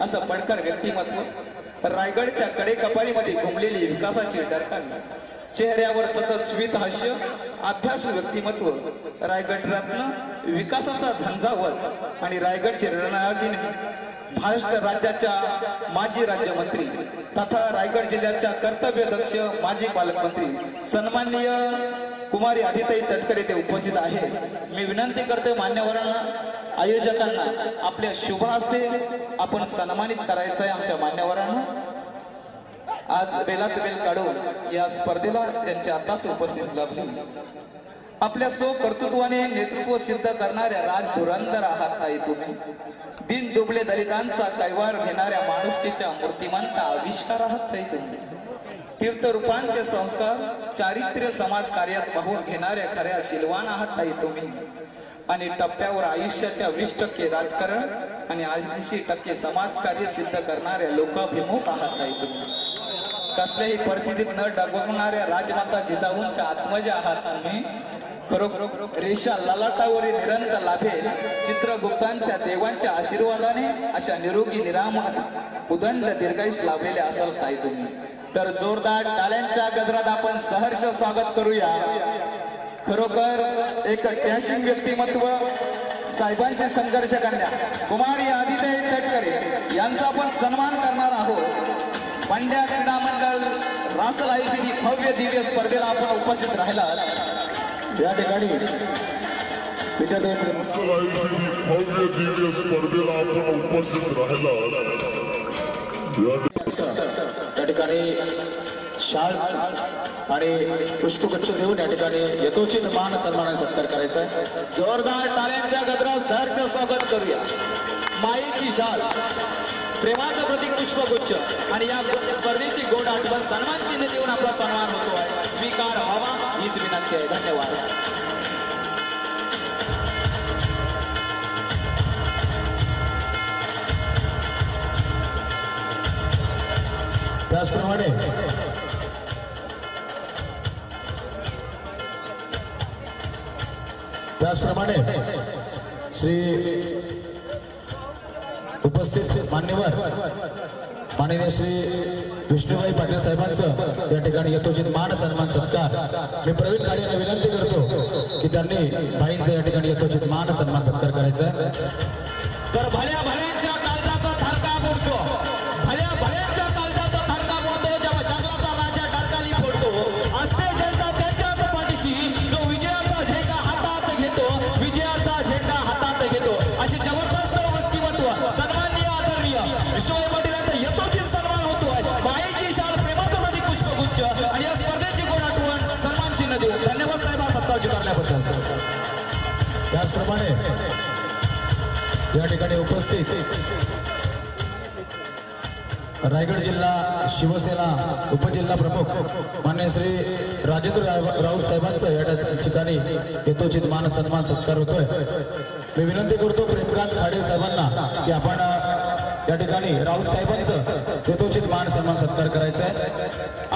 असं पडकर व्यक्तिमत्व, रायगडच्या कडेकपारीमध्ये घुमलेली विकासाची डरकाळी, चेहऱ्यावर सतत स्मित हास्य, अभ्यासू व्यक्तिमत्व, रायगड रत्न, विकासाचा झंझावत आणि रायगडचे रणरागिणी, महाराष्ट्र राज्याच्या माजी राज्यमंत्री तथा रायगड जिल्ह्याच्या कर्तव्यदक्ष माजी पालकमंत्री सन्माननीय कुमारी आदिताई तटकरे ते उपस्थित आहे। मी विनंती करते मान्यवरांना, आयोजकांना आपल्या शुभ हस्ते आपण सन्मानित करायचं आहे आमच्या मान्यवरांना। आज बेलात बेल काढून या स्पर्धेला त्यांची आताच उपस्थित लाभली। आपल्या सो कर्तृत्वाने नेतृत्व सिद्ध करणाऱ्या राजधुरंदर आहात ताई तुम्ही। दिन दुबळे दलितांचा कैवार घेणाऱ्या माणुसकीच्या मूर्तिमंत आविष्कार आहात ताई तुम्ही। तीर्थरूपांचे संस्कार चारित्र्य समाज कार्यात वाहून घेणाऱ्या खऱ्या शिलवान आहात ताई तुम्ही। आणि टप्प्यावर आयुष्याच्या 20% राजकारण आणि 80% समाजकार्य सिद्ध करणाऱ्या लोकाभिमुख आहात ताई तुम्ही। कसल्याही परिस्थितीत न डगमगणाऱ्या राजमाता जिजाऊंच्या आत्मजा आहात तुम्ही। खरोखर रेषा ललाटावरील निरंतर लाभेल चित्रगुप्तांच्या देवांच्या आशीर्वादाने अशा निरोगी निरामय उदंड दीर्घायुष लाभलेले असाल ताई तुम्ही। तर जोरदार टाळ्यांच्या गजरात आपण सहर्ष स्वागत करूया। खरोखर एक डॅशिंग व्यक्तिमत्व, साहेबांचे संघर्ष कन्या कुमारी आदिताई तटकरे यांचा आपण सन्मान करणार आहोत। पंड्या क्रीडा मंडळ रासल आयोजित भव्य दिव्य स्पर्धेला आपण उपस्थित राहिला। या ठिकाणी भव्य दिव्य स्पर्धेला आपण उपस्थित राहिला। या ठिकाणी शाल आणि पुष्पगुच्छ देऊन या ठिकाणी यथोचित मान सन्मान सत्कार करायचा आहे। जोरदार टाळ्यांच्या गजरात सहर्ष स्वागत करूया। मायेची शाल, प्रेमाचं प्रतीक पुष्पगुच्छ आणि या स्पर्धेची गोड आठवण सन्मान चिन्ह देऊन आपला सन्मान होतो आहे। स्वीकार व्हावा हीच विनंती आहे। धन्यवाद। त्याचप्रमाणे श्री उपस्थित मान्यवर माननीय श्री विष्णुभाई पाटील साहेबांचं या ठिकाणी यथोचित मान सन्मान सत्कार मी प्रवीण काळे यांना विनंती करतो की त्यांनी भाईंचा या ठिकाणी यथोचित मान सन्मान सत्कार करायचा आहे। तर भल्या भल्यांच्या काळजाचा थरका मोडतो, भल्या भल्यांच्या काळजाचा थरका मोडतो जेव्हा जगाचा राजा डरकाली फोडतो। असते जनता त्याच्याच पाठीशी जो विजयाचा झेंडा हातात घेतो, विजयाचा झेंडा हातात घेतो। अशी जबरदस्त व्यक्तिमत्व सन्माननीय आदरणीय विष्णुभाई पाटील यांचा यथोचित सन्मान होतोय। मायेची शाल, प्रेमाचं प्रतीक पुष्पगुच्छ आणि या स्पर्धेची गोड आठवण सन्मान चिन्ह देऊ। धन्यवाद साहेब हा सत्कार स्वीकारल्याबद्दल। त्याचप्रमाणे या ठिकाणी उपस्थित रायगड जिल्हा शिवसेना उपजिल्हा प्रमुख मान्य श्री राजेंद्र राऊत साहेबांचं या ठिकाणी यथोचित मान सन्मान सत्कार होतोय। मी विनंती करतो प्रेमकांत खाडे साहेबांना की आपण या ठिकाणी राऊत साहेबांचं यथोचित मान सन्मान सत्कार करायचा आहे।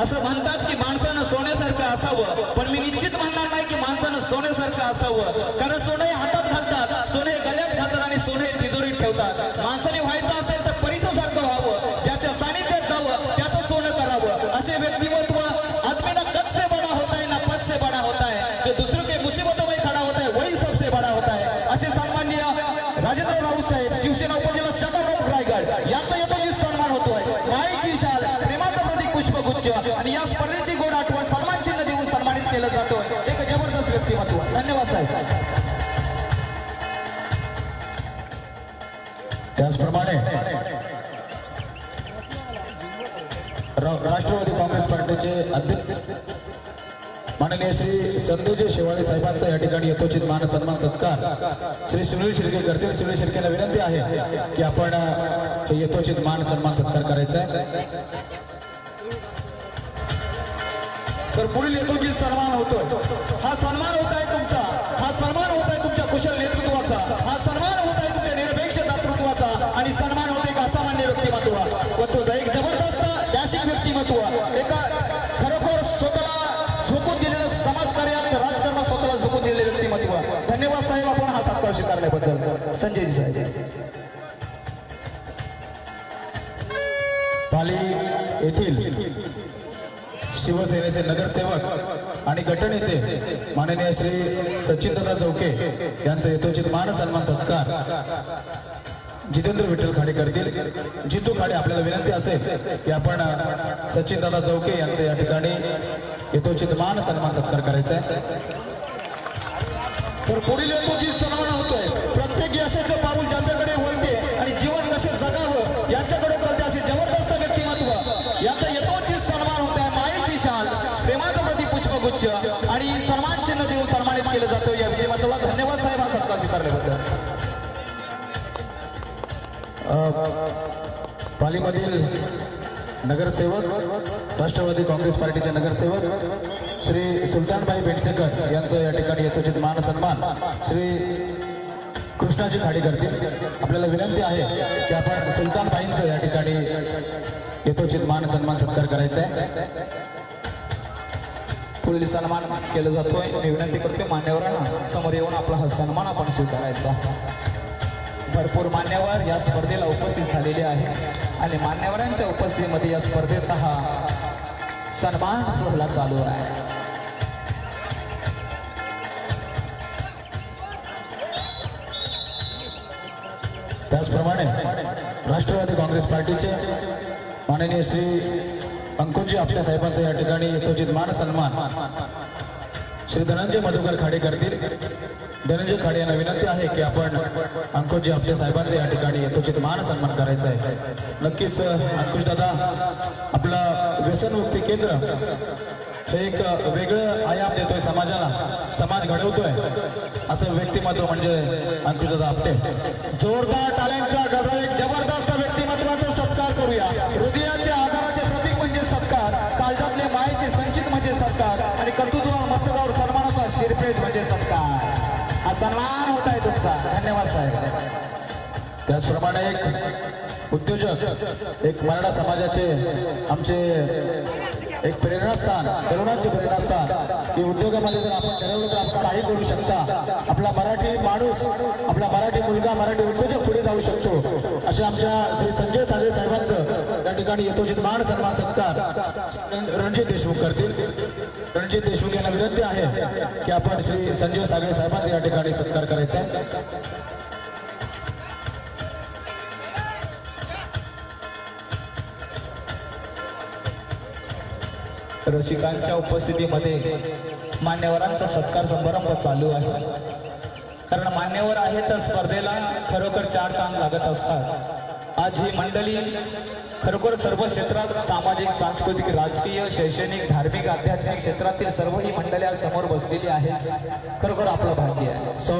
असं म्हणतात की माणसानं सोन्यासारखं असावं, पण मी निश्चित म्हणणार नाही की माणसानं सोन्यासारखं असावं, कारण सोने हातात घालतात, सोने गळ्यात घालतात आणि सोने तिजोरीत ठेवतात। माणसाने व्हायचं असेल तर परिसासारखं व्हावं, ज्याच्या सानिध्यात जावं त्याचं सोनं करावं। असे व्यक्तिमत्व आदमी ना कद से बड़ा होता है ना पद से बड़ा होता है, जो दूसरों के मुसीबतों में खड़ा होता है वही सबसे बड़ा होता है। असे सन्माननीय राजेंद्र राऊत साहेब शिवसेना उपजिल्हा शाखा प्रमुख रायगड यांचा यथोचित सन्मान होतोय। मायेची शाल, प्रेमाचं प्रतीक पुष्पगुच्छ आणि या स्पर्धेची गोड आठवण सन्मान चिन्ह देऊन सन्मानित केलं जातोय। एक जबरदस्त व्यक्तिमत्व। धन्यवाद साहेब। त्याचप्रमाणे राष्ट्रवादी काँग्रेस पार्टीचे अध्यक्ष माननीय श्री संतोजी शेवाळे साहेबांचा या ठिकाणी यथोचित मान सन्मान सत्कार श्री सुनील शिर्के करतील। सुनील शिर्केला विनंती आहे की आपण यथोचित मान सन्मान सत्कार करायचा आहे। तर पुढील यथोचित सन्मान होतोय। हा सन्मान होत आहे तुमचा, हा सन्मान होत आहे तुमच्या कुशल नेतृत्वाचा, हा सन्मान होत आहे तुमच्या निरपेक्ष दातृत्वाचा आणि सन्मान होत एक असामान्य व्यक्तिमत्व व तो एक जबरदस्त डॅशिंग व्यक्तिमत्व, एका खरोखर स्वतःला झोकून दिलेलं समाजकार्यात राजकारणात स्वतःला झोकून दिलेले व्यक्तिमत्व। धन्यवाद साहेब आपण हा सत्कार स्वीकारल्याबद्दल। संजयजी साहेब। पाली येथील शिवसेनेचे नगरसेवक आणि गटनेते माननीय श्री सचिनदादा चौके यांचा यथोचित मान सन्मान सत्कार जितेंद्र विठ्ठल खाडे करतील. जितू खाडे, आपल्याला विनंती असेल की आपण सचिनदादा चौके यांचे या ठिकाणी यथोचित मान सन्मान सत्कार करायचा आहे. तर पुढील यथोचित सन्मान होतोय प्रत्येक यशाचं पाऊल ज्याच्याकडे वळते आणि जीवन कसे जगावं याच्याकडे कळते असे जबरदस्त व्यक्तिमत्व याचा यथोचित सन्मान होत आहे. मायेची शाल, प्रेमाचं प्रति पुष्पगुच्छ आणि सन्मान चिन्ह देऊन सन्मानित केलं जातं या व्यक्तिमत्वाला. धन्यवाद साहेब हा सत्कार स्वीकारल्याबद्दल. पालीमधील नगरसेवक, राष्ट्रवादी काँग्रेस पार्टीचे नगरसेवक श्री सुलतानभाई बेटसेकर यांचं या ठिकाणी यथोचित मान सन्मान श्री कृष्णाजी खाडे करतील. आपल्याला विनंती आहे की आपण सुलतानबाईंचं या ठिकाणी यथोचित मान सन्मान सत्कार करायचा आहे. पुढील सन्मान केला जातोय. मी विनंती करतोय मान्यवरांना समोर येऊन आपला हा सन्मान आपण स्वीकारायचा. भरपूर मान्यवर या स्पर्धेला उपस्थित झालेले आहे आणि मान्यवरांच्या उपस्थितीमध्ये या स्पर्धेचा हा सन्मान सोहळा चालू आहे. त्याचप्रमाणे राष्ट्रवादी काँग्रेस पार्टीचे माननीय श्री अंकुशजी आपल्या साहेबांचा या ठिकाणी यथोचित मान सन्मान श्री धनंजय मधुकर खाडे करतील. धनंजय खाडे यांना विनंती आहे की आपण अंकुशजी आपल्या साहेबांचे या ठिकाणी यथोचित मान सन्मान करायचा आहे. नक्कीच अंकुश दादा आपलं व्यसनमुक्ती केंद्र हे एक वेगळं आयाम देतोय समाजाला, समाज घडवतोय असं व्यक्तिमत्व म्हणजे अंकुशदादा आपटे. जोरदार टाळ्यांच्या गजरात एक जबरदस्त व्यक्तिमत्वाचा सत्कार करूया. हृदयाच्या आधाराचे प्रतीक म्हणजे सत्कार, काळजातले मायेचे संचित म्हणजे सत्कार आणि कर्तृत्व मस्तकावर सन्मानाचा शिरपेच म्हणजे सत्कार. हा सन्मान होत आहे तुमचा. धन्यवाद साहेब. त्याचप्रमाणे एक उद्योजक, एक मराठा समाजाचे आमचे एक प्रेरणास्थान, तरुणांचे प्रेरणास्थान की उद्योगामध्ये जर आपण ठरवलं तर आपण काही करू शकता. आपला मराठी माणूस, आपला मराठी मुलगा, मराठी उद्योजक पुढे जाऊ शकतो. अशा आमच्या श्री संजय सागरे साहेबांचं या ठिकाणी यथोचित मान सन्मान सत्कार रणजित देशमुख करतील. रणजित देशमुख यांना विनंती आहे की आपण श्री संजय सागरे साहेबांचा या ठिकाणी सत्कार करायचा आहे. रसिकांच्या उपस्थितीमध्ये मान्यवरांचा सत्कार समारंभ चालू आहे. कारण मान्यवर आहे तर स्पर्धेला खरोखर चार चांद लागत असतात. आज ही मंडळी खरोखर सर्व क्षेत्रात सामाजिक, सांस्कृतिक, राजकीय, शैक्षणिक, धार्मिक, आध्यात्मिक क्षेत्रातील सर्व ही मंडळी आज समोर बसलेली आहे. खरोखर आपलं भाग्य आहे. सौ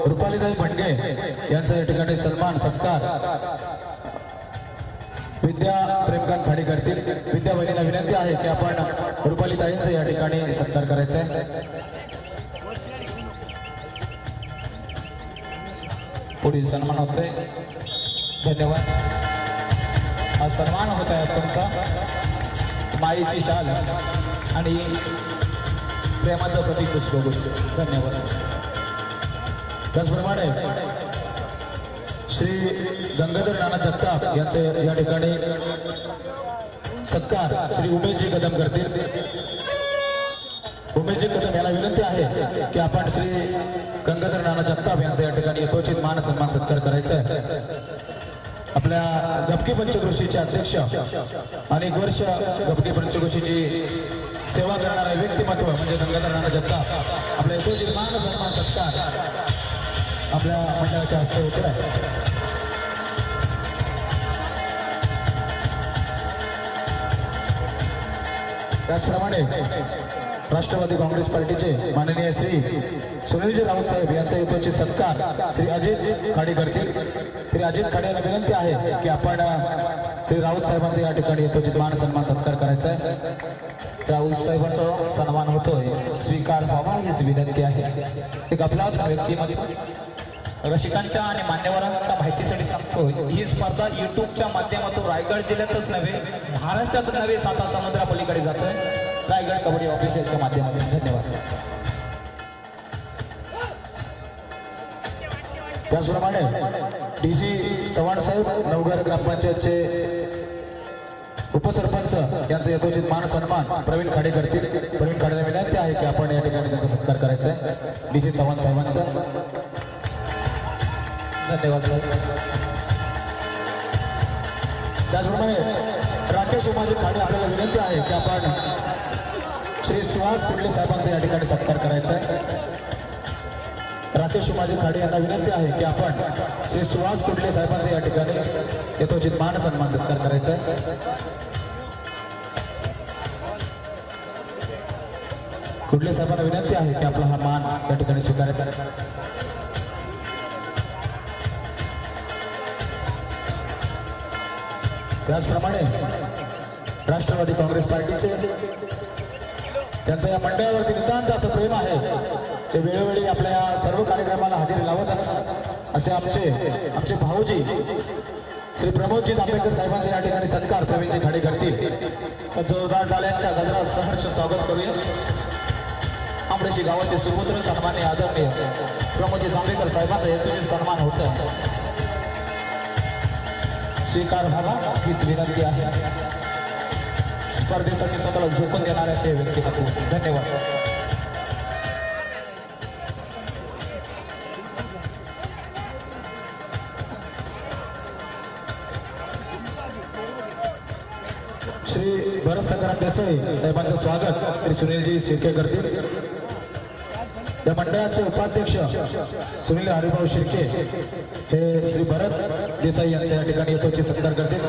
रुपालीताई भंडगे यांचा या ठिकाणी सन्मान सत्कार विद्या प्रेमकांत खाडे करतील. विद्या बहिणीला विनंती आहे की आपण रुपालीताईंचा या ठिकाणी सत्कार करायचा आहे. पुढील सन्मान होतोय. धन्यवाद. हा सन्मान होत आहे तुमचा माईची शाल आणि प्रेमाचं प्रतीक पुष्पगुच्छ. धन्यवाद. त्याचप्रमाणे श्री गंगाधर नाना जगताप यांचे या ठिकाणी सत्कार श्री उमेशजी कदम करतील. उमेशजी कदम यांना विनंती आहे की आपण श्री गंगाधर नाना जगताप यांचा या ठिकाणी यथोचित मान सन्मान सत्कार करायचा आहे. आपल्या गपकी पंचक्रोशीचे अध्यक्ष, अनेक वर्ष गपकी पंचक्रोशीची सेवा करणारा व्यक्तिमत्व म्हणजे गंगाधर नाना जगताप आपल्या यथोचित मान सन्मान सत्कार आपल्या मंडळाच्या हस्ते होत आहे. त्याचप्रमाणे राष्ट्रवादी काँग्रेस पार्टीचे माननीय श्री सुनीलजी राऊत साहेब यांचा यथोचित सत्कार श्री अजित खाडे करतील. श्री अजित खाडे यांना विनंती आहे की आपण श्री राऊत साहेबांचा या ठिकाणी यथोचित मान सन्मान सत्कार करायचा आहे. राऊत साहेबांचा सन्मान होतोय, स्वीकार व्हावा हीच विनंती आहे. एक आपला व्यक्तिमत्व रसिकांच्या आणि मान्यवरांच्या माहितीसाठी सांगतो. ही स्पर्धा युट्यूबच्या माध्यमातून रायगड जिल्ह्यातच नव्हे, महाराष्ट्रातच नव्हे, साता समुद्रापलीकडे जातोय रायगड कबड्डी ऑफिशियलच्या माध्यमातून. धन्यवाद. त्याचप्रमाणे DC चव्हाण साहेब नवघर ग्रामपंचायतचे उपसरपंच यांचा यथोचित मान सन्मान प्रवीण खाडे करतील. प्रवीण खाडेला विनंती आहे की आपण या ठिकाणी त्यांचा सत्कार करायचा आहे. डीसी चव्हाण साहेबांचा धन्यवाद साहेब. त्याचप्रमाणे राकेश उमाजी खाडे आपल्याला विनंती आहे की आपण श्री सुहास कुंडले साहेबांचा या ठिकाणी सत्कार करायचा आहे. राकेश उमाजी खाडे यांना विनंती आहे की आपण श्री सुहास कुंडले साहेबांचा या ठिकाणी यथोचित मान सन्मान सत्कार करायचा आहे. कुंडले साहेबांना विनंती आहे की आपला हा मान या ठिकाणी स्वीकारायचा आहे. त्याचप्रमाणे राष्ट्रवादी काँग्रेस पार्टीचे त्यांचं या मंडळावरती नितांत असं प्रेम आहे. ते वेळोवेळी आपल्या या सर्व कार्यक्रमाला हजेरी लावतात. असे आमचे भाऊजी श्री प्रमोदजी आंबेडकर साहेबांचे या ठिकाणी सत्कार प्रवीणजी खाडे करतील. जोरदार टाळ्यांच्या गजरात सहर्ष स्वागत करूया. आंबेशी गावाचे सुपुत्र सन्मान्य आदरणीय प्रमोदजी आंबेडकर साहेबांचा यथोचित सन्मान होतं. स्वीकार व्हावा हीच विनंती आहे. स्पर्धेसाठी स्वतःला झोकून देणाऱ्या असे व्यक्तिमत्व. धन्यवाद. श्री भरत संग्राम देसाई साहेबांचं स्वागत श्री सुनीलजी शिर्के करतील. या मंडळाचे उपाध्यक्ष सुनील हरिभाऊ शिर्के हे श्री भरत देसाई यांच्या या ठिकाणी यथोचित सत्कार करतील.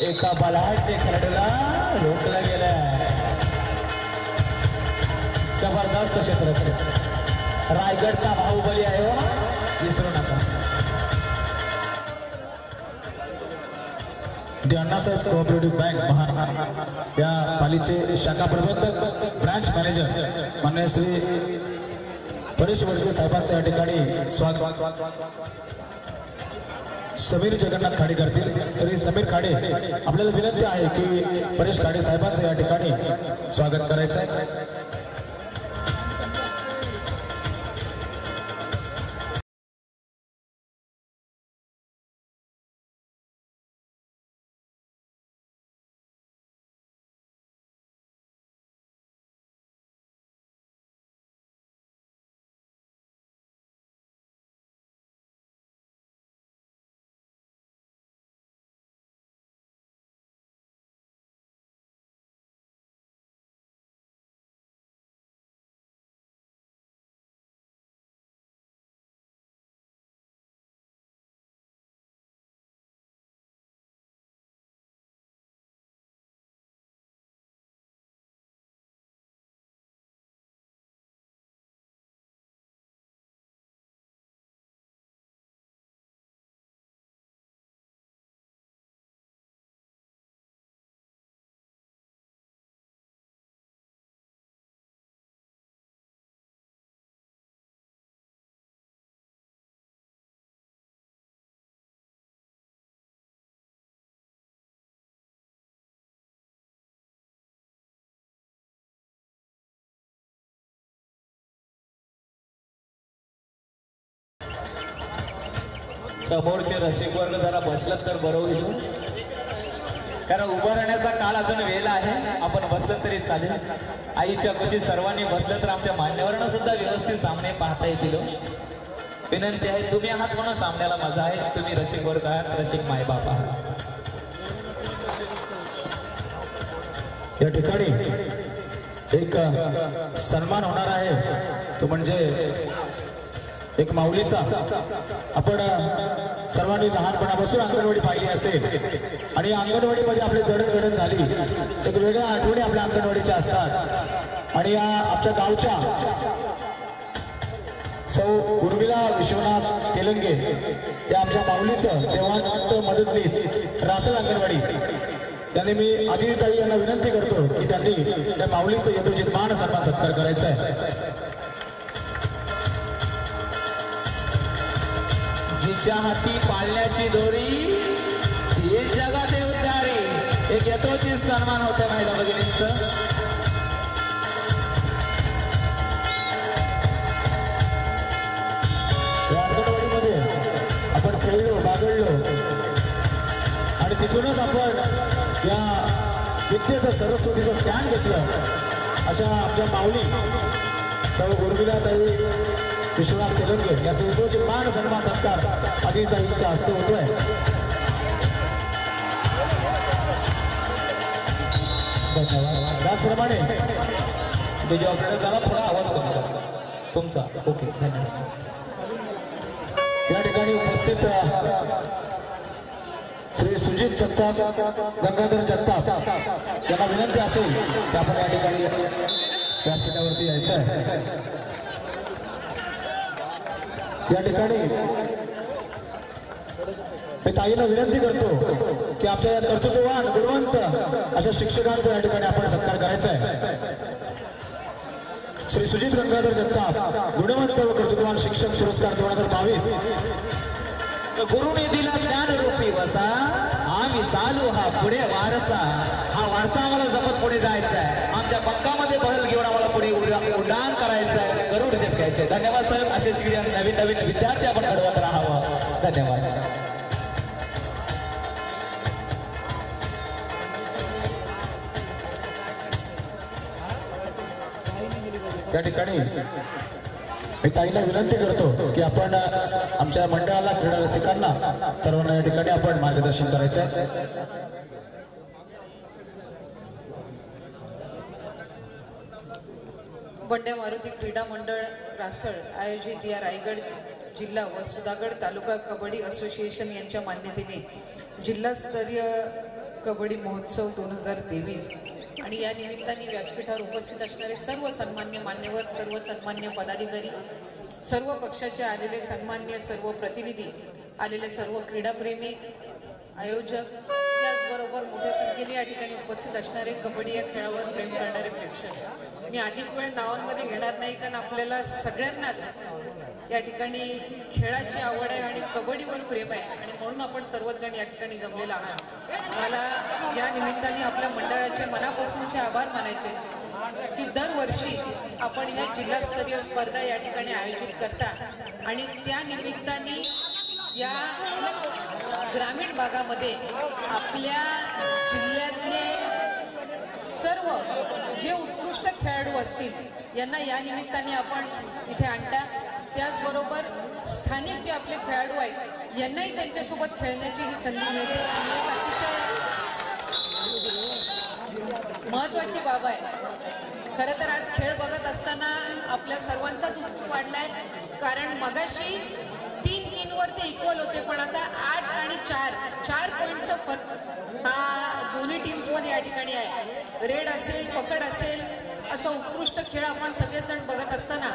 एका बलाढ्य खेळाडूला रोखलं गेलं. जबरदस्त क्षेत्ररक्षक रायगडचा बाहुबली आहे हो, विसरू नका. दी अण्णासाहेब कोऑपरेटिव्ह बँक महाराष्ट्र या पालिकेचे शाखा प्रबंधक ब्रांच मॅनेजर मान्य श्री परेश वडके साहेबांचं या ठिकाणी स्वागत. समीर जगन्नाथ खाडे करतील. तरी समीर खाडे आपल्याला विनंती आहे की परेश खाडे साहेबांचं या ठिकाणी स्वागत करायचं आहे. समोरचे रसिक वर्ग जरा बसलं तर बरं होईल, कारण उभं राहण्याचा काळ अजून वेळ आहे. आपण बसलं तरी चालेल. आईच्या खुशी सर्वांनी बसलं तर आमच्या मान्यवरांना सुद्धा व्यवस्थित सामने पाहता येतील. विनंती आहे, तुम्ही आहात म्हणून सामन्याला मजा आहे. तुम्ही रसिक वर्ग आहात, रसिक मायबाप आहात. या ठिकाणी एक सन्मान होणार आहे, तो म्हणजे एक माऊलीचा. आपण सर्वांनी लहानपणापासून अंगणवाडी पाहिली असेल आणि अंगणवाडीमध्ये आपली जडणघडण झाली. एक वेगळ्या आठवणी आपल्या अंगणवाडीच्या असतात. आणि या आमच्या गावच्या सौ उर्मिला विश्वनाथ तेलंगे या आमच्या माऊलीचं सेवांत मदतनीस रासल अंगणवाडी त्यांनी मी आदिताई यांना विनंती करतो की त्यांनी या माऊलीचं यथोचित मान सन्मान सत्कार करायचा आहे. जिच्या हाती पाळण्याची दोरी ही जगाचे उद्धारी. एक यथोचित सन्मान होते महिला भगिनींचं. या अंगणवाडीमध्ये आपण खेळलो बागडलो इथूनच आपण या विद्येचं सरस्वतीचं ज्ञान घेतलं अशा आमच्या माऊली सर्व उर्मिलाताई विश्वनाथ तेलंगे याचे विश्वचे मान सन्मान सत्कार आदिताईंच्या हस्ते होतोय. धन्यवाद. त्याचप्रमाणे तुझे ऑपरेटर झाला थोडा आवाज कमी करा तुमचा. ओके धन्यवाद. या ठिकाणी उपस्थित श्री सुजित जगताप गंगाधर जगताप यांना विनंती असेल की आपण या ठिकाणी व्यासपीठावरती यायचं आहे. या ठिकाणी मी ताईला विनंती करतो की आमच्या या कर्तृत्ववान गुणवंत अशा शिक्षकांचा या ठिकाणी आपण सत्कार करायचा आहे. श्री सुजित गंगाधर जगताप गुणवंत व कर्तृत्ववान शिक्षक पुरस्कार 2022. गुरुने दिला ज्ञान रूपी वसा आम्ही चालू हा पुढे वारसा. हा वारसा आम्हाला जपत पुढे जायचा आहे. आमच्या पंखामध्ये बहल घेऊन आम्हाला पुढे उड्डाण करायचं आहे. गरुड शेतकऱ्याचे धन्यवाद साहेब. असे नवीन नवीन विद्यार्थी आपण घडवत राहावं. धन्यवाद. त्या ठिकाणी मी ताईला विनंती करतो की आपण आमच्या मंडळाला क्रीडा रसिकांना सर्वांना या ठिकाणी आपण मार्गदर्शन करायचं आहे. वंडे मारुती क्रीडा मंडळ रासळ आयोजित या रायगड जिल्हा व सुधागड तालुका कबड्डी असोसिएशन यांच्या मान्यतेने जिल्हास्तरीय कबड्डी महोत्सव 2023 आणि या निमित्ताने व्यासपीठावर उपस्थित असणारे सर्व सन्मान्य मान्यवर, सर्व सन्मान्य पदाधिकारी, सर्व पक्षाचे आलेले सन्मान्य सर्व प्रतिनिधी, आलेले सर्व क्रीडाप्रेमी, आयोजक, त्याचबरोबर मोठ्या संख्येने या ठिकाणी उपस्थित असणारे कबड्डी या खेळावर प्रेम करणारे प्रेक्षक. मी अधिक वेळ नावांमध्ये घेणार नाही कारण आपल्याला सगळ्यांनाच या ठिकाणी खेळाची आवड आहे आणि कबड्डीवर प्रेम आहे आणि म्हणून आपण सर्वच जण या ठिकाणी जमलेला आहात. मला या निमित्ताने आपल्या मंडळाचे मनापासूनचे आभार मानायचे की दरवर्षी आपण ह्या जिल्हास्तरीय स्पर्धा या ठिकाणी आयोजित करता आणि त्या निमित्ताने या ग्रामीण भागामध्ये आपल्या जिल्ह्यातले सर्व जे उत्कृष्ट खेळाडू असतील यांना या निमित्ताने आपण इथे आणता. त्याचबरोबर स्थानिक जे आपले खेळाडू आहेत यांनाही त्यांच्यासोबत खेळण्याची ही संधी मिळते आणि एक अतिशय महत्वाची बाब आहे. खरं तर आज खेळ बघत असताना आपल्या सर्वांचाच उत्साह वाढलाय कारण मगाशी 3-3 वर ते इक्वल होते पण आता 8 आणि 4 पॉईंटचा फरक हा दोन्ही टीम्स मध्ये या ठिकाणी आहे. रेड असेल, पकड असेल, असा उत्कृष्ट खेळ आपण सगळेजण बघत असताना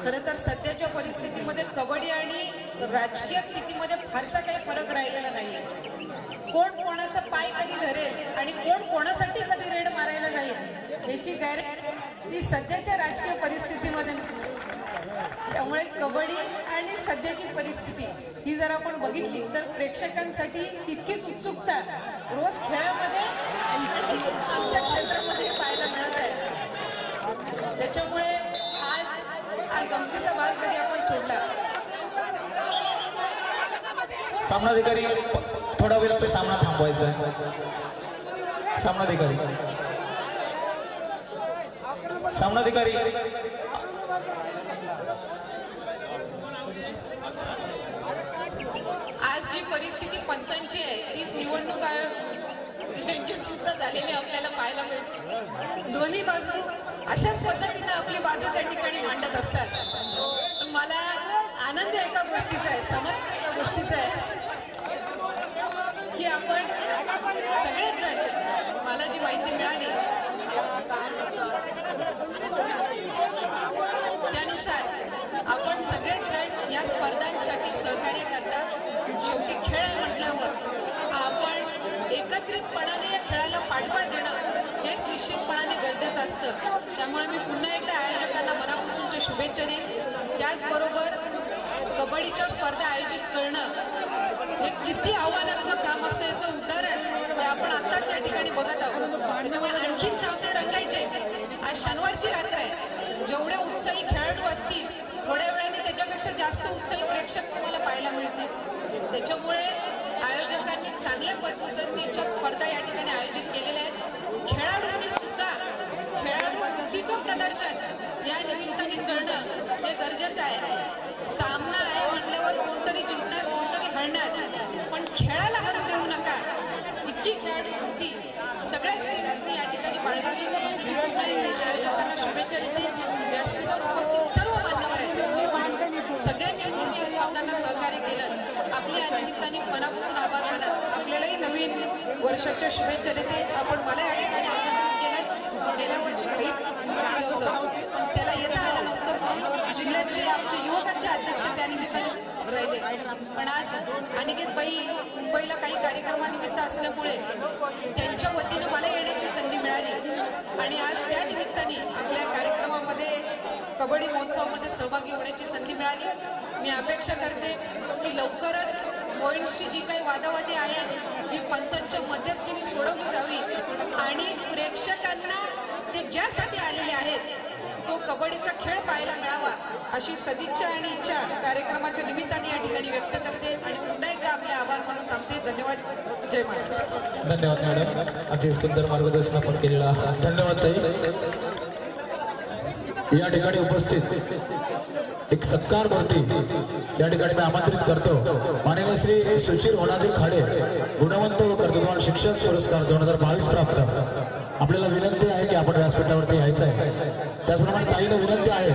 खरं तर सध्याच्या परिस्थितीमध्ये कबड्डी आणि राजकीय स्थितीमध्ये फारसा काही फरक राहिलेला नाही. कोण कोणाचा पाय कधी धरेल आणि कोण कोणासाठी कधी रेड मारायला जाईल याची गॅरंटी सध्याच्या राजकीय परिस्थितीमध्ये. त्यामुळे कबड्डी आणि सध्याची परिस्थिती ही जर आपण बघितली तर प्रेक्षकांसाठी तितकीच उत्सुकता रोज खेळामध्ये आमच्या क्षेत्रामध्ये पाहायला मिळत आहे. त्याच्यामुळे आज हा गमतीचा भाग जरी आपण सोडला. सामनाधिकारी थोडा वेळ सामना थांबवायचा आहे. सामनाधिकारी आज जी परिस्थिती पंचांची आहे तीच निवडणूक आयोग यांची सुद्धा झालेली आपल्याला पाहायला मिळते. दोन्ही बाजू अशाच पद्धतीने आपली बाजू त्या ठिकाणी मांडत असतात. पण मला आनंद एका गोष्टीचा आहे, समाधान एका गोष्टीचा आहे की आपण सगळेच जण, मला जी माहिती मिळाली त्यानुसार आपण सगळेच जण या स्पर्धांसाठी सहकार्य करतात. शेवटी खेळ आहे म्हटल्यावर आपण एकत्रितपणाने या खेळाला पाठबळ देणं हेच निश्चितपणाने गरजेचं असतं. त्यामुळे मी पुन्हा एकदा आयोजकांना मनापासूनच्या शुभेच्छा देईन. त्याचबरोबर कबड्डीच्या स्पर्धा आयोजित करणं हे किती आव्हानात्मक काम असतं याचं उदाहरण हे आपण आत्ताच या ठिकाणी बघत आहोत. त्याच्यामुळे आणखीन सामने रंगायचे. आज शनिवारची रात्र आहे. जेवढे उत्साही खेळाडू असतील थोड्या वेळाने त्याच्यापेक्षा जास्त उत्साही प्रेक्षक तुम्हाला पाहायला मिळतील. त्याच्यामुळे आयोजकांनी चांगल्या पद्धतीच्या स्पर्धा या ठिकाणी आयोजित केलेल्या आहेत. खेळाडूंनी सुद्धा खेळाडू वृत्तीचं प्रदर्शन या निमित्ताने करणं हे गरजेचं आहे. सामना आहे म्हटल्यावर कोणतरी जिंकणार कोणतरी हरणार, पण खेळाला हरू देऊ नका. इतकी खेळाडू वृत्ती सगळ्याच टीम्सनी या ठिकाणी बाळगावी. मी पुन्हा एकदा आयोजकांना शुभेच्छा देते. व्यासपीठावर उपस्थित सर्व मान्यवर आहेत, पण सगळ्यांनी मिळून या स्पर्धांना सहकार्य केलं. आपल्या या निमित्ताने मनापासून आभार मानत आपल्यालाही नवीन वर्षाच्या शुभेच्छा देते. आपण मला या ठिकाणी आमंत्रित केलं. गेल्या वर्षी काही केलं होतं, पण त्याला येता आलं नव्हतं, म्हणून जिल्ह्याचे आमचे युवकांचे अध्यक्ष त्या निमित्ताने राहिले. पण आज अनिकेतबाई मुंबईला काही कार्यक्रमानिमित्त असल्यामुळे त्यांच्या वतीनं मला येण्याची संधी मिळाली आणि आज त्या निमित्ताने आपल्या कार्यक्रमामध्ये कबड्डी महोत्सवामध्ये सहभागी होण्याची संधी मिळाली. मी अपेक्षा करते की लवकरच पॉईंट्सची जी काही वादावादी आहे ही पंचांच्या मध्यस्थीने सोडवली जावी आणि प्रेक्षकांना ते ज्यासाठी आलेले आहेत तो कबड्डीचा खेळ पाहायला मिळावा अशी सदिच्छा आणि इच्छा कार्यक्रमाच्या निमित्ताने या ठिकाणी व्यक्त करते आणि पुन्हा एकदा आपले आभार मानून थांबते. धन्यवाद. जय महाराष्ट्र. धन्यवाद मॅडम, अति सुंदर मार्गदर्शन आपण केलेलं आहे. धन्यवाद ताई. या ठिकाणी उपस्थित एक सत्कार मूर्ती या ठिकाणी मी आमंत्रित करतो. माननीय श्री सुशील होणाचे खाडे गुणवंत व कर्तृत्ववान शिक्षक पुरस्कार 2022 प्राप्त. आपल्याला विनंती आहे की आपण व्यासपीठावरती यायचं आहे. त्याचप्रमाणे ताईनं विनंती आहे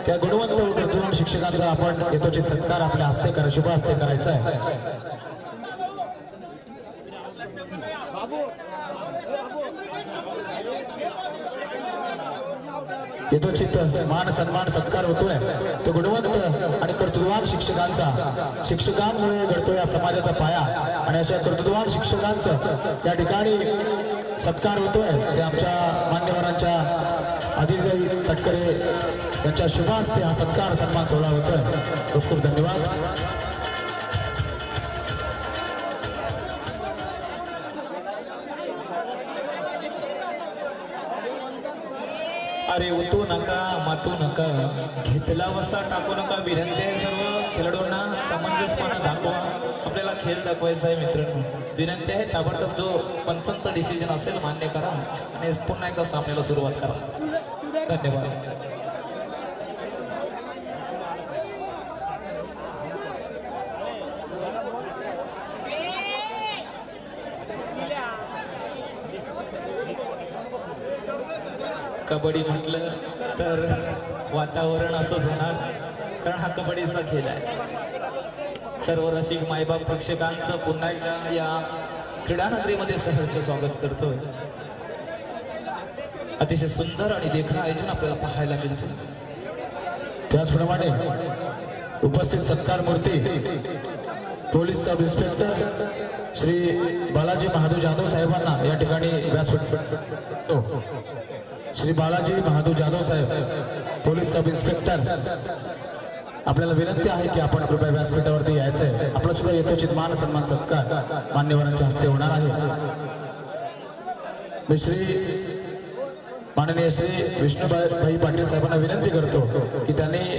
की गुणवंत व कर्तृत्ववान शिक्षकांचा आपण यथोचित सत्कार आपल्या हस्ते करा, शुभ हस्ते करायचा आहे. यथोचित मान सन्मान सत्कार होतोय तो गुणवंत आणि कर्तृत्ववान शिक्षकांचा. शिक्षकांमुळे घडतो या समाजाचा पाया आणि अशा कर्तृत्ववान शिक्षकांचं या ठिकाणी सत्कार होतोय. ते आमच्या मान्यवरांच्या आदिदेवी तटकरे यांच्या शुभ हस्ते हा सत्कार सन्मान सोहळा होतोय. खूप खूप धन्यवाद. अरे उतू नका मातू नका, घेतला वसा टाकू नका. विनंती आहे सर्व खेळाडूंना सामंजस्यपणा दाखवा. आपल्याला खेळ दाखवायचा आहे मित्रांनो. विनंती आहे ताबडतोब जो पंचांचा डिसिजन असेल मान्य करा आणि पुन्हा एकदा सामन्याला सुरुवात करा. धन्यवाद. कबड्डी म्हटलं तर वातावरण असंच होणार, कारण हा कबड्डीचा खेळ आहे. सर्व रसिक मायबाप प्रेक्षकांचं पुन्हा एकदा या क्रीडानगरीमध्ये सहर्ष स्वागत करतोय. अतिशय सुंदर आणि देखणं आयोजन आपल्याला पाहायला मिळतं. त्याचप्रमाणे उपस्थित सत्कार मूर्ती police sub inspector Shri Balaji Mahadu Jadhav साहेबांना या ठिकाणी व्यासपीठ. श्री बालाजी महादू जाधव साहेब पोलीस सब इन्स्पेक्टर, आपल्याला विनंती आहे की आपण कृपया व्यासपीठावरती यायचंय. आपला सुद्धा यथोचित मान सन्मान सत्कार मान्यवरांच्या हस्ते होणार आहे. मी माननीय श्री विष्णुभाई पाटील साहेबांना विनंती करतो की त्यांनी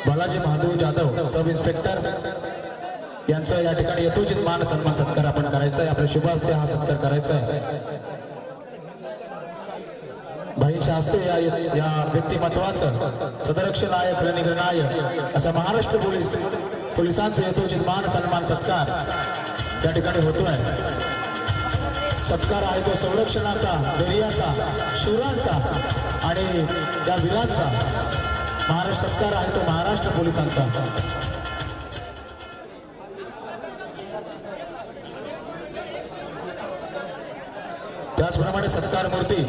बालाजी महादू जाधव सब इन्स्पेक्टर यांचं या ठिकाणी यथोचित मान सन्मान सत्कार आपण करायचा आहे. आपल्या शुभ हस्ते हा सत्कार करायचा आहे. भाईंच्या हस्ते या व्यक्तिमत्वाचं सदरक्षण नायक रणनिग्रहनाय अशा महाराष्ट्र पोलिसांचे यथोचित मान सन्मान सत्कार त्या ठिकाणी होतोय. सत्कार आहे तो संरक्षणाचा, धैर्याचा, शूरांचा आणि त्या वीरांचा. महाराष्ट्र सत्कार आहे तो महाराष्ट्र पोलिसांचा. त्याचप्रमाणे सत्कार मूर्ती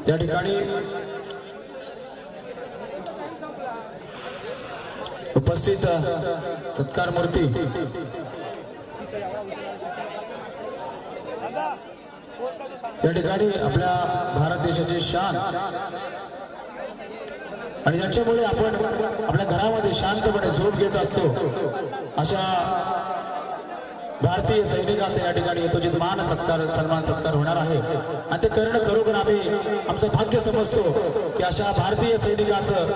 या ठिकाणी उपस्थित सत्कार मूर्ती या ठिकाणी आपल्या भारत देशाची शान आणि ज्यांच्यामुळे आपण आपल्या घरामध्ये शांतपणे झोप घेत असतो अशा भारतीय सैनिकांचा या ठिकाणी यथोचित मान सत्कार सन्मान सत्कार होणार आहे. आणि ते करणं खरोखर आम्ही आमचं भाग्य समजतो की अशा भारतीय सैनिकाचं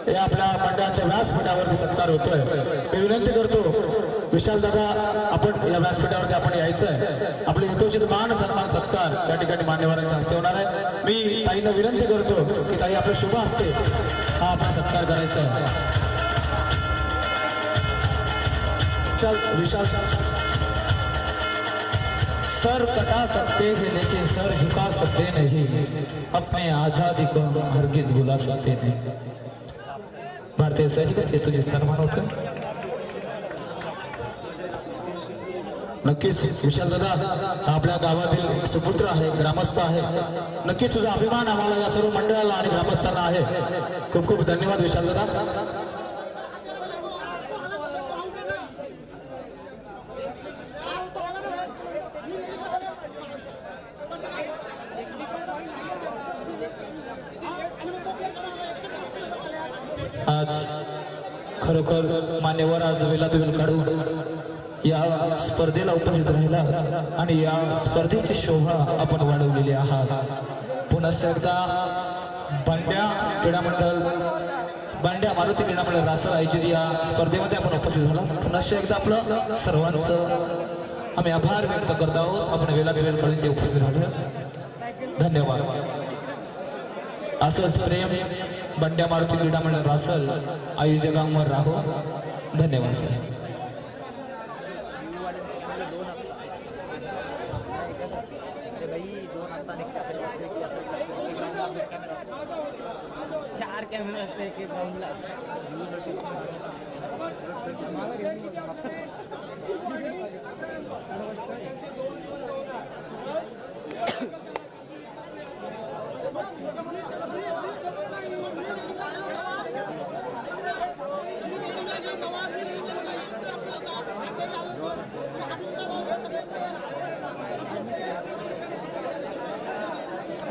हे आपल्या मंडळाच्या व्यासपीठावरती सत्कार होतोय। मी विनंती करतो विशाल दादा आपण या व्यासपीठावरती आपण यायचंय। आपले यथोचित मान सन्मान सत्कार या ठिकाणी मान्यवरांच्या हस्ते होणार आहे। मी ताईंना विनंती करतो की ताई आपल्या शुभ हस्ते हा आपण सत्कार करायचा आहे। चल विशाल सर कटा सकते हैं लेकिन सर झुका सकते नहीं, अपने आजादी को हरगिज भुला सकते नहीं। भारतीय सैनिक हे तुझे सन्मान होतं। नक्कीच विशाल दादा हा आपल्या गावातील एक सुपुत्र आहे, ग्रामस्थ आहे। नक्कीच तुझा अभिमान आम्हाला या सर्व मंडळाला आणि ग्रामस्थांना आहे। खूप खूप धन्यवाद विशाल दादा। आज खरोखर मान्यवर आज वेळात वेळ काढून या स्पर्धेला उपस्थित राहिला आणि या स्पर्धेची शोभा आपण वाढवलेली आहात। पुन्हा एकदा बांड्या मारुती क्रीडा मंडळ रासर आयोजित या स्पर्धेमध्ये आपण उपस्थित झाला। पुन्हा एकदा आपलं सर्वांचं आम्ही आभार व्यक्त करत आहोत। आपण वेळात वेळ काढून ते उपस्थित राहिले, धन्यवाद। असंच प्रेम बंड्या मारुती क्रीडा मंडळ रासल आयोजकांवर राहो, धन्यवाद सर।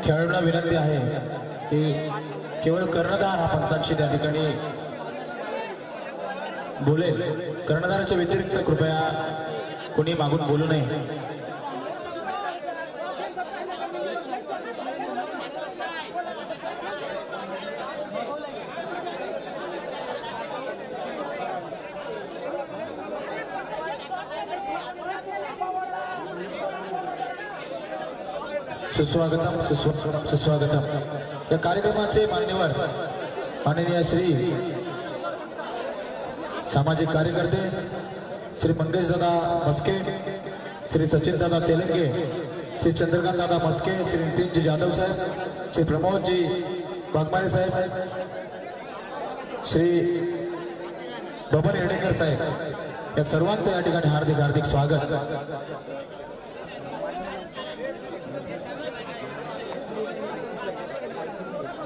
खेळाडूंना विनंती आहे की केवळ कर्णधार हा पंचांशी त्या ठिकाणी बोलेल। कर्णधाराच्या व्यतिरिक्त कृपया कोणी मागून बोलू नये। सुस्वागतम सुस्वागतम। या कार्यक्रमाचे मान्यवर माननीय श्री सामाजिक कार्यकर्ते श्री मंगेश दादा मस्के, श्री सचिन दादा तेलंगे, श्री चंद्रकांत दादा मस्के, श्री नितीन जी जाधव साहेब, श्री प्रमोद जी बागमारे साहेब, श्री बबन हेडेकर साहेब, या सर्वांचं या ठिकाणी हार्दिक हार्दिक स्वागत।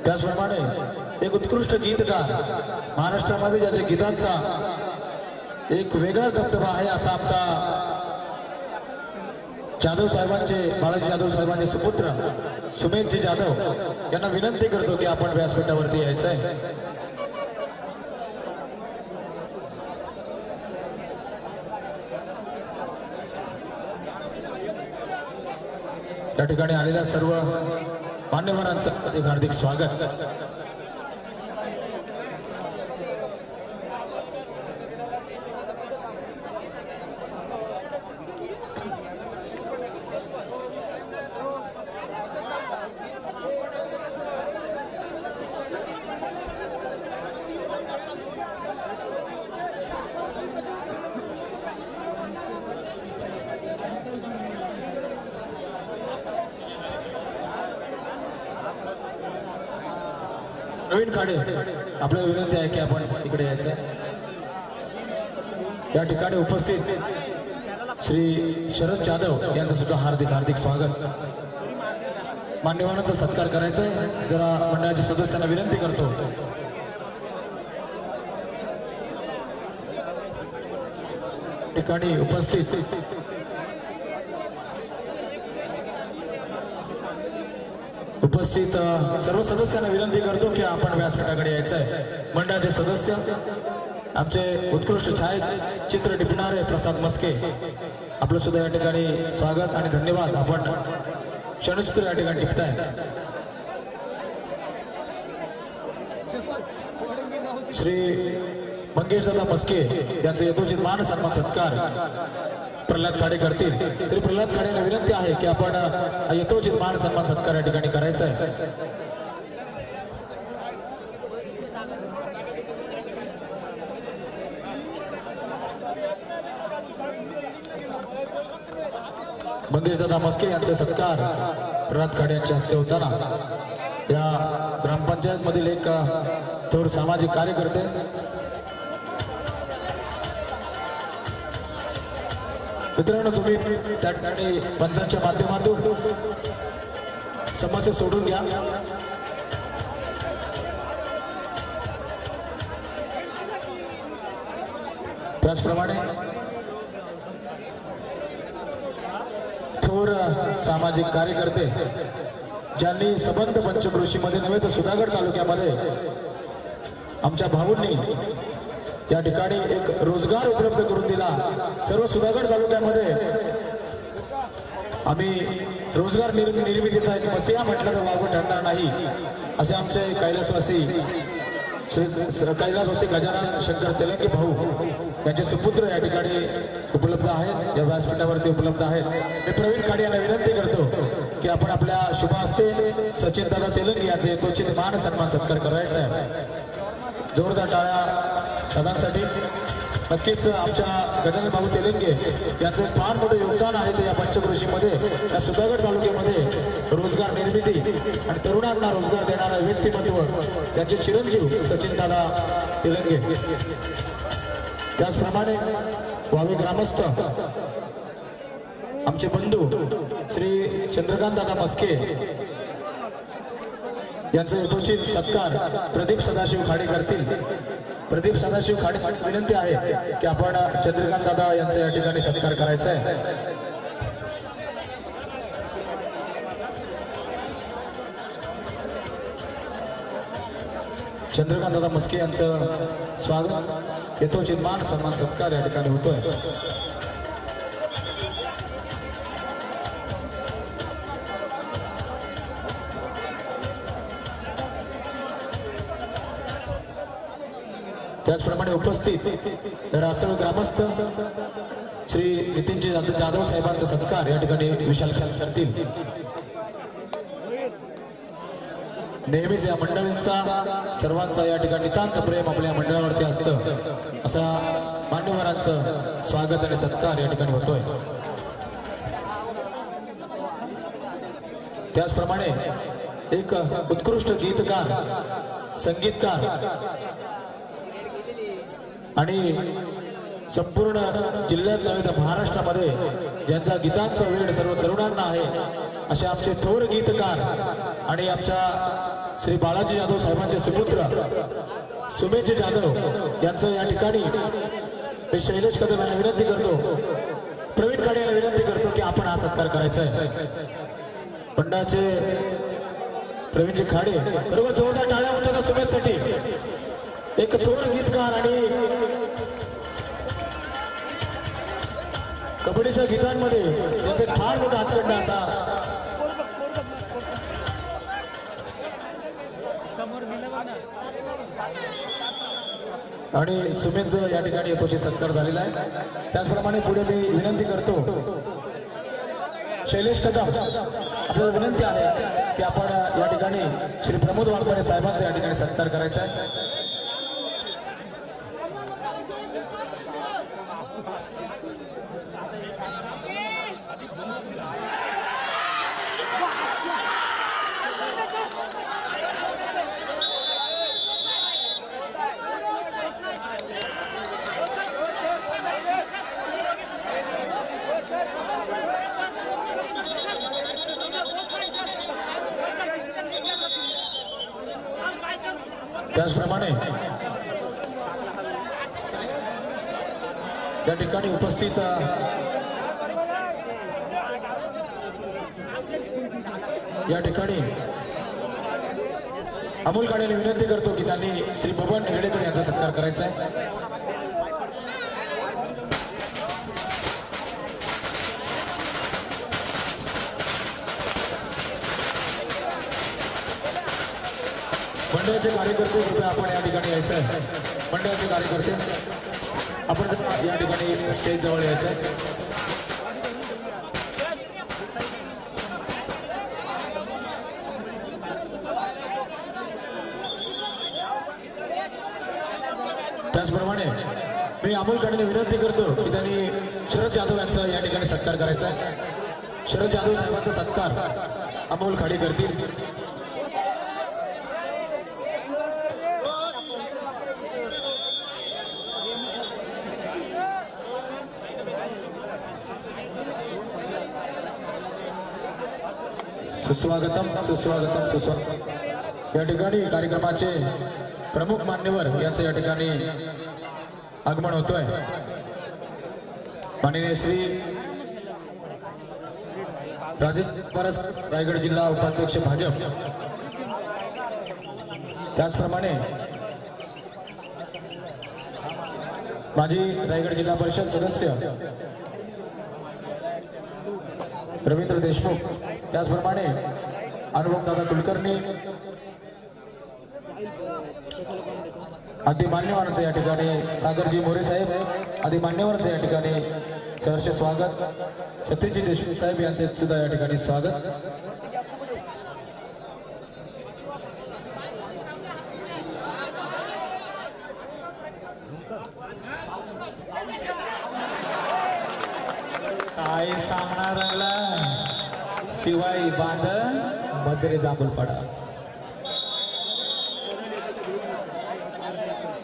त्याचप्रमाणे एक उत्कृष्ट गीतकार, महाराष्ट्रामध्ये ज्याच्या गीतांचा एक वेगळाच दबदबा आहे असा आमचा जाधव साहेबांचे, बाळाजी जाधव साहेबांचे सुपुत्र सुमेधजी जाधव यांना विनंती करतो की आपण व्यासपीठावरती यायचं आहे। या ठिकाणी आलेल्या सर्व मान्यवरांचं एक हार्दिक स्वागत। नवीन खाडे आपल्याला विनंती आहे की आपण इकडे यायचं। या ठिकाणी उपस्थित श्री शरद जाधव यांचं सुद्धा हार्दिक हार्दिक स्वागत। मान्यवरांचा सत्कार करायचा आहे, जरा मंडळाच्या सदस्यांना विनंती करतो। ठिकाणी उपस्थित सर्व सदस्यांना विनंती करतो की आपण व्यासपीठाकडे यायचं आहे। मंडळाचे सदस्य आमचे उत्कृष्ट छायाचित्र टिपणारे प्रसाद मस्के, आपलं सुद्धा या ठिकाणी स्वागत आणि धन्यवाद। आपण क्षणचित्र या ठिकाणी टिपताय। श्री मंगेशदादा मस्के यांचे यथोचित मान सन्मान सत्कार प्रल्हाद खाडे करतील. तरी प्रल्हाद खाडेला विनंती आहे की आपण यथोचित मान सन्मान सत्कार या ठिकाणी करायचा आहे. मंगेशदादा मस्के यांचे सत्कार प्रल्हाद खाडे यांच्या हस्ते होताना या ग्रामपंचायत मधील एक थोर सामाजिक कार्यकर्ते मित्रांनो, तुम्ही त्या ठिकाणी पंचांच्या माध्यमातून समस्या सोडून घ्या. त्याचप्रमाणे थोर सामाजिक कार्यकर्ते ज्यांनी सबंध पंचक्रोशीमध्ये नव्हे तर सुधागड तालुक्यामध्ये आमच्या भाऊंनी या ठिकाणी एक रोजगार उपलब्ध करून दिला. सर्व सुधागड तालुक्यामध्ये आम्ही रोजगार निर्मितीचा एक मसिया म्हटलं तर वावगं ठरणार नाही असे आमचे कैलासवासी कैलासवासी गजानन शंकर तेलंगे भाऊ यांचे सुपुत्र या ठिकाणी उपलब्ध आहेत, या व्यासपीठावरती उपलब्ध आहेत. मी प्रवीण खाडे यांना विनंती करतो की आपण आपल्या शुभ हस्ते सचिन दादा तेलंगे यांचे यथोचित मान सन्मान सत्कार करायचा आहे. जोरदार टाळ्या दादांसाठी. नक्कीच आमच्या गजानन भाऊ तेलंगे यांचे फार मोठे योगदान आहे ते या पंचक्रोशीमध्ये, या सुधागड तालुक्यामध्ये रोजगार निर्मिती आणि तरुणांना रोजगार देणारा व्यक्तिमत्व त्यांचे चिरंजीव सचिन दादा तेलंगे. त्याचप्रमाणे वावे ग्रामस्थ आमचे बंधू श्री चंद्रकांत दादा मस्के यांचा यथोचित सत्कार प्रदीप सदाशिव खाडे करतील. प्रदीप सदाशिव खाडे विनंती आहे की आपण चंद्रकांत दादा यांचा या ठिकाणी सत्कार करायचा आहे. चंद्रकांत दादा मस्के यांचं स्वागत यथोचित मान सन्मान सत्कार या ठिकाणी होतोय. त्याचप्रमाणे उपस्थित रासळ ग्रामस्थ श्री नितीनजी जाधव साहेबांचा सत्कार या ठिकाणी विशाल करतील. नेहमीच या मंडळींचा सर्वांचा या ठिकाणी नितांत प्रेम आपल्या मंडळावरती असतं. असा मान्यवरांचं स्वागत आणि सत्कार या ठिकाणी होतोय. त्याचप्रमाणे एक उत्कृष्ट गीतकार, संगीतकार आणि संपूर्ण जिल्ह्यात नव्हे तर महाराष्ट्रामध्ये ज्यांच्या गीतांचा वेळ सर्व तरुणांना आहे असे आमचे थोर गीतकार आणि आमच्या श्री बाळाजी जाधव साहेबांचे सुपुत्र सुमेश जाधव यांचं या ठिकाणी मी शैलेश कदम यांना विनंती करतो, प्रवीण खाडे यांना विनंती करतो की आपण हा सत्कार करायचा आहे. मंडळाचे प्रवीणजी खाडे बरोबर जोरदार टाळ्या होत्या सुमेशसाठी. एक थोर गीतकार आणि कबड्डीच्या गीतांमध्ये त्यांचा एक फार मोठा हातखंडा असा आणि सुमेशचं या ठिकाणी यथोचित सत्कार झालेला आहे. त्याचप्रमाणे पुढे मी विनंती करतो शैलेश कदम, आपल्याला विनंती आहे की आपण या ठिकाणी श्री प्रमोद वाघमारे साहेबांचा या ठिकाणी सत्कार करायचा आहे. त्याचप्रमाणे या ठिकाणी उपस्थित या ठिकाणी अमोल काळेने विनंती करतो की त्यांनी श्री बबन हेगडेकर यांचा सत्कार करायचा आहे. मंडळाचे कार्यकर्ते कृपया आपण या ठिकाणी यायचं आहे. मंडळाचे कार्यकर्ते आपण जर या ठिकाणी स्टेज जवळ यायचं आहे. त्याचप्रमाणे मी अमोल काडेने विनंती करतो की त्यांनी शरद जाधव यांचा या ठिकाणी सत्कार करायचा आहे. शरद जाधव साहेबांचा सत्कार अमोल खाडे करतील. सुस्वागतम सुस्वागतम सुस्वागतम. या ठिकाणी कार्यक्रमाचे प्रमुख मान्यवर यांचं या ठिकाणी आगमन होतोय. माननीय श्री राजेश परस, रायगड जिल्हा उपाध्यक्ष भाजप. त्याचप्रमाणे माजी रायगड जिल्हा परिषद सदस्य रवींद्र देशमुख. त्याचप्रमाणे अनुभव दादा कुलकर्णी आदी मान्यवरांचं या ठिकाणी, सागरजी मोरे साहेब आदी मान्यवरांचं या ठिकाणी सहर्ष स्वागत. सतीशजी देशमुख साहेब यांचे सुद्धा या ठिकाणी स्वागत. काय सांगणार शिवाई बांधण मजरे जांभूलपाडा.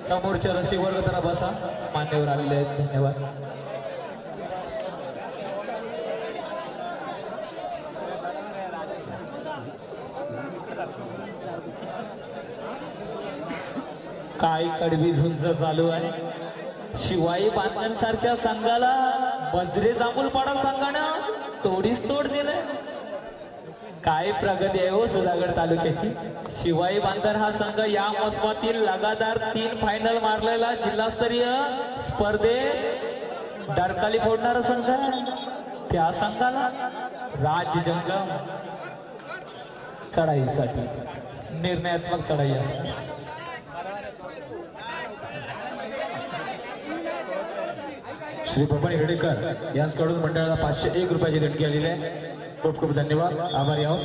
समोरच्या रशी वर्ग जरा बसा, मान्यवर आलेले आहेत. धन्यवाद. काय कडवी झुंज चालू आहे. शिवाई बांधण सारख्या संघाला बजरे जांभूलपाडा संघानं तोडीस तोड दिलंय. काय प्रगती आहे हो सुधागड तालुक्याची. शिवाई बांधण हा संघ या मोसमातील लगातार 3 फायनल मारलेला जिल्हास्तरीय स्पर्धेत डरकाली फोडणारा संघ. त्या संघाला राज्यजंगम चढाईसाठी निर्णयात्मक चढाई असते. श्री बबन हिरडेकर यांच्याकडून मंडळाला 501 रुपयाची देणगी आलेली आहे. खूप खूप धन्यवाद, आभारी आहोत.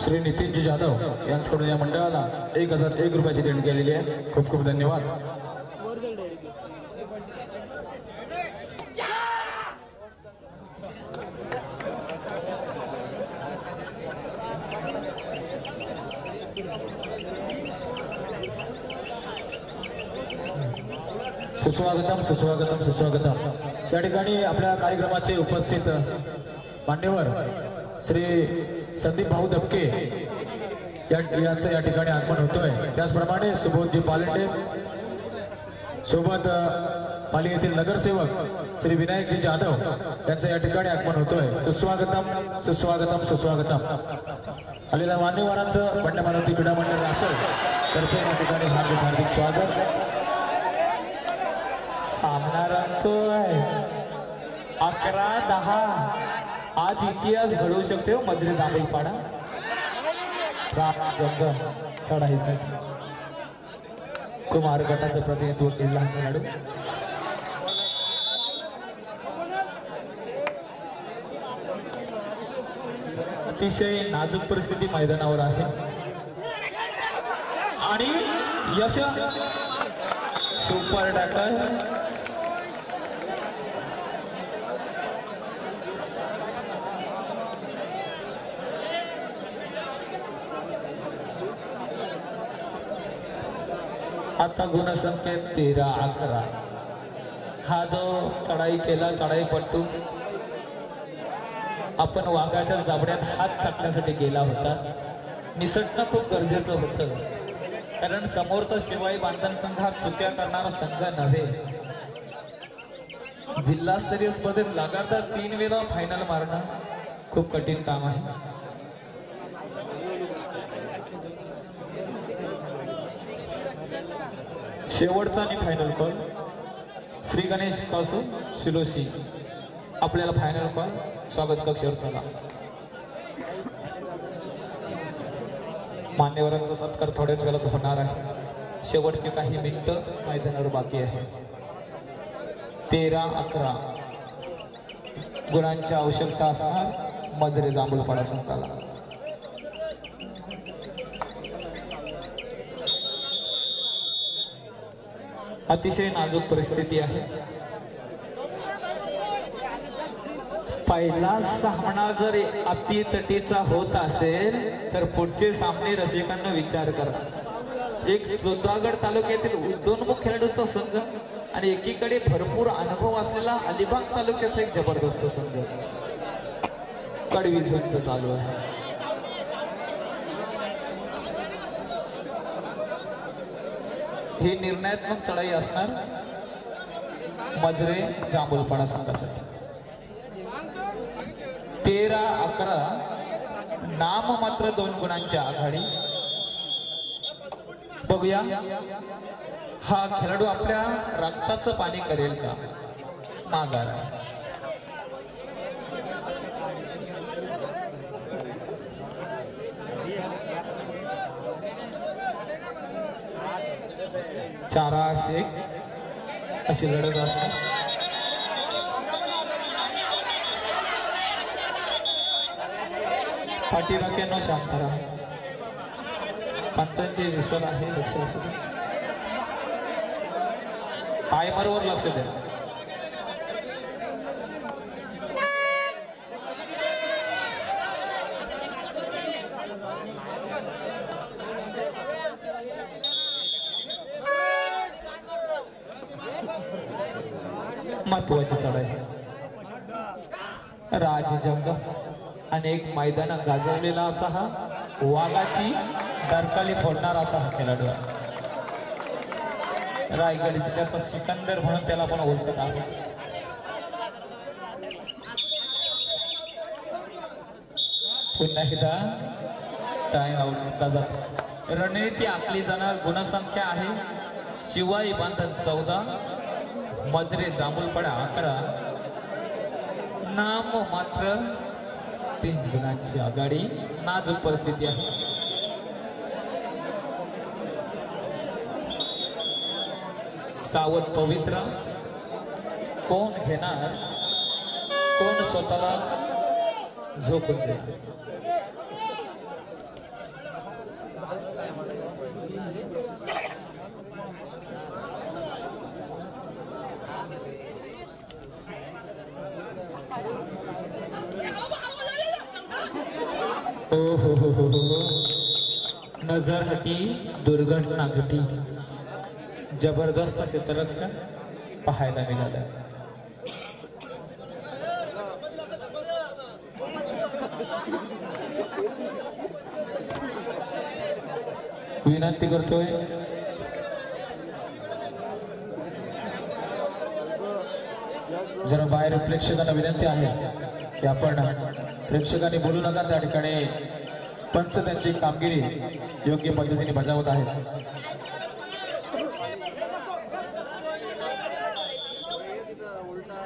श्री नितीनजी जाधव यांच्याकडून या मंडळाला 1001 रुपयाची देणगी आलेली आहे. खूप खूप धन्यवाद. सुस्वागतम सुस्वागतम सुस्वागतम. या ठिकाणी आपल्या कार्यक्रमाचे उपस्थित मान्यवर श्री संदीप भाऊ दबके यांचं या ठिकाणी आगमन होतोय. त्याचप्रमाणे सुबोधजी पालंडे सोबत पाली येथील नगरसेवक श्री विनायकजी जाधव यांचं या ठिकाणी आगमन होतोय. सुस्वागतम सुस्वागतम सुस्वागतम. आलेल्या मान्यवरांचं पंडमानवती क्रीडा मंडळ रासळ तर्फे या ठिकाणी हार्दिक हार्दिक स्वागत. सामना रंगतोय 11-10. आज इतिहास घडवू शकते हो मजरे जांभूलपाडा. चढाईसाठी कुमार गटाचं प्रतिनिधित्व केलेला हा खेळाडू. अतिशय नाजूक परिस्थिती मैदानावर आहे आणि यश सुपर टॅकल. आता गुणसंख्येत 13-11. हा जो चढाई केला, चढाई पट्टू आपण वाघाच्या जाबड्यात हात टाकण्यासाठी गेला होता. निसटणं खूप गरजेचं होतं, कारण समोरचा शिवाई बांधण संघ हा चुक्या करणारा संघ नव्हे. जिल्हास्तरीय स्पर्धेत लगातार 3 वेळा फायनल मारणं खूप कठीण काम आहे. शेवटचा आणि फायनल कॉल श्री गणेश कासू शिलोशी आपल्याला फायनल कॉल स्वागत कक्षावर चला. मान्यवरांचा सत्कार थोड्याच वेळात होणार आहे. शेवटचे काही मिनिटं मैदानावर बाकी आहे. 13-11 गुणांची आवश्यकता असणार मधरे जांभूलपाडा संघाला. अतिशय नाजूक परिस्थिती आहे. पहिला सामना जर अति तटीचा होत असेल तर पुढचे सामने रसिकांना विचार करा. एक सुधागड तालुक्यातील उदयोन्मुख खेळाडूचा संघ आणि एकीकडे भरपूर अनुभव असलेला अलिबाग तालुक्याचा एक जबरदस्त संघ कडवी संघ चालू आहे. ही निर्णयात्मक चढाई असणार मधरे जांभूलपाडा संघासाठी. 13-11 नाम मात्र 2 गुणांची आघाडी. बघूया हा खेळाडू आपल्या रक्ताचं पाणी करेल का. माघार चारा शेख अशी लढत असते. पाठीराख्यांना शांत राहा. पंचांचे विसर आहे. लक्ष असू दे. टायमरवर लक्ष द्या. महत्वाची चढाई राजजंग अनेक मैदान गाजवलेला असा हा वाघाची डरकाली फोडणारा असा हा खेळाडू आहे. रायगड जिल्ह्यात सिकंदर म्हणून त्याला आपण ओळखत आहोत. पुन्हा एकदा टाइम आउट घेतला जातो. रणनीती आखली जाणार. गुणसंख्या आहे शिवाई बांधन 14 मजरे जांभूलपाडा 11 नाम मात्र 3 गुणांची आघाडी. नाजूक परिस्थिती आहे. सावध पवित्र कोण घेणार कोण स्वतःला झोपून देणार. हो नजर हटी दुर्घटना घटी. जबरदस्त क्षेत्ररक्षण पाहायला मिळालं. विनंती करतोय जरा बाहेर प्रेक्षकांना विनंती आहे की आपण प्रेक्षकांनी बोलू नका. त्या ठिकाणी पंच त्यांची कामगिरी योग्य पद्धतीने बजावत आहेत. उल्टा